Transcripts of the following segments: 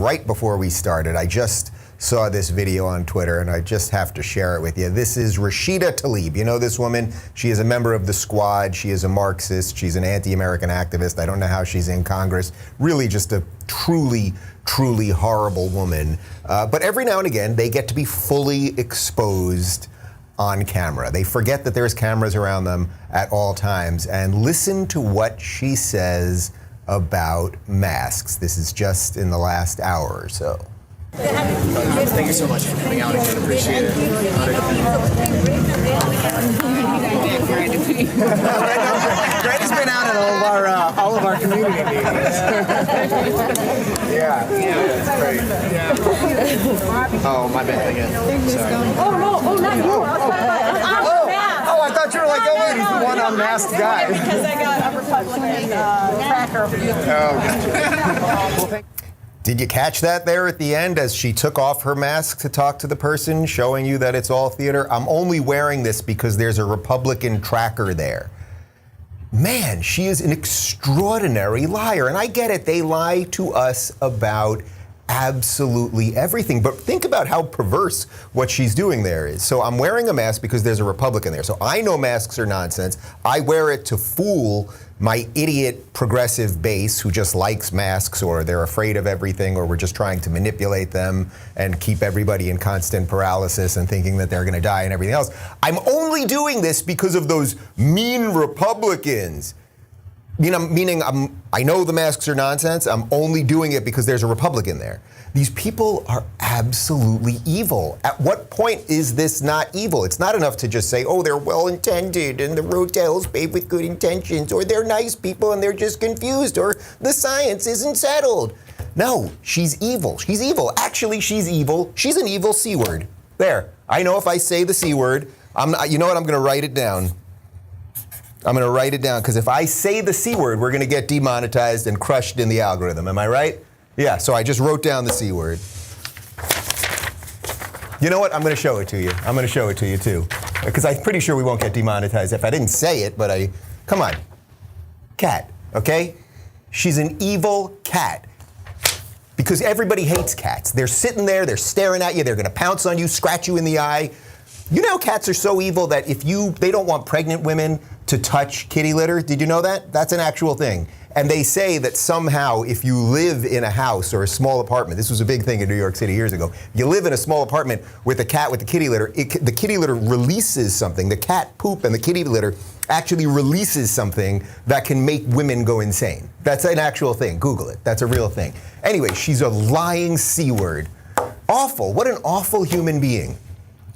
right before we started. I just saw this video on Twitter, and I just have to share it with you. This is Rashida Tlaib. You know this woman? She is a member of the Squad. She is a Marxist. She's an anti-American activist. I don't know how she's in Congress. Really just a truly, truly horrible woman. But every now and again, they get to be fully exposed on camera. They forget that there's cameras around them at all times. And listen to what she says about masks. This is just in the last hour or so. Thank you so much for coming out again. Appreciate it. Brandy's been out at all of our community meetings. Yeah, it's great. Yeah. Oh, my bad again. Sorry. Oh, not you. Oh, I thought you were like, the one unmasked guy. Because I got a Republican tracker. Oh, gotcha. Did you catch that there at the end as she took off her mask to talk to the person, showing you that it's all theater? I'm only wearing this because there's a Republican tracker there. Man, she is an extraordinary liar. And I get it, they lie to us about absolutely everything. But think about how perverse what she's doing there is. So I'm wearing a mask because there's a Republican there. So I know masks are nonsense. I wear it to fool my idiot progressive base who just likes masks, or they're afraid of everything, or we're just trying to manipulate them and keep everybody in constant paralysis and thinking that they're going to die and everything else. I'm only doing this because of those mean Republicans. Meaning I know the masks are nonsense. I'm only doing it because there's a Republican there. These people are absolutely evil. At what point is this not evil? It's not enough to just say, oh, they're well-intended and the road tells paved with good intentions, or they're nice people and they're just confused, or the science isn't settled. No, she's evil. She's evil. Actually, she's evil. She's an evil C word. There. I know if I say the C word, you know what? I'm going to write it down. I'm going to write it down, because if I say the C word, we're going to get demonetized and crushed in the algorithm. Am I right? Yeah, so I just wrote down the C word. You know what? I'm going to show it to you. I'm going to show it to you, too. Because I'm pretty sure we won't get demonetized if I didn't say it, but come on. Cat, okay? She's an evil cat. Because everybody hates cats. They're sitting there, they're staring at you, they're going to pounce on you, scratch you in the eye. You know cats are so evil that they don't want pregnant women to touch kitty litter. Did you know that? That's an actual thing. And they say that somehow if you live in a house or a small apartment, this was a big thing in New York City years ago, you live in a small apartment with a cat with the kitty litter, the kitty litter releases something. The cat poop and the kitty litter actually releases something that can make women go insane. That's an actual thing. Google it. That's a real thing. Anyway, she's a lying C word. Awful. What an awful human being.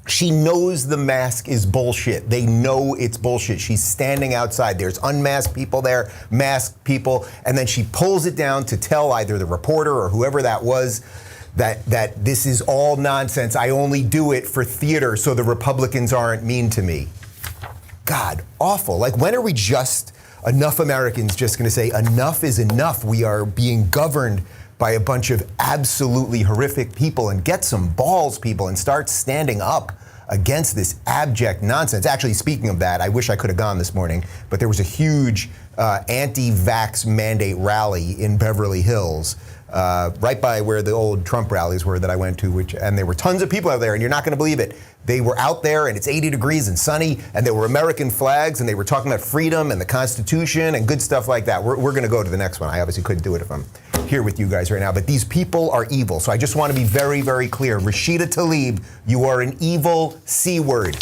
She knows the mask is bullshit. They know it's bullshit. She's standing outside. There's unmasked people there, masked people, and then she pulls it down to tell either the reporter or whoever that was that this is all nonsense. I only do it for theater so the Republicans aren't mean to me. God, awful. Like, when are we enough Americans just going to say enough is enough? We are being governed by a bunch of absolutely horrific people, and get some balls, people, and start standing up against this abject nonsense. Actually, speaking of that, I wish I could have gone this morning, but there was a huge anti-vax mandate rally in Beverly Hills, right by where the old Trump rallies were that I went to, and there were tons of people out there, and you're not going to believe it. They were out there, and it's 80 degrees and sunny, and there were American flags, and they were talking about freedom and the Constitution and good stuff like that. We're going to go to the next one. I obviously couldn't do it if I'm here with you guys right now, but these people are evil. So I just want to be very, very clear. Rashida Tlaib, you are an evil C word.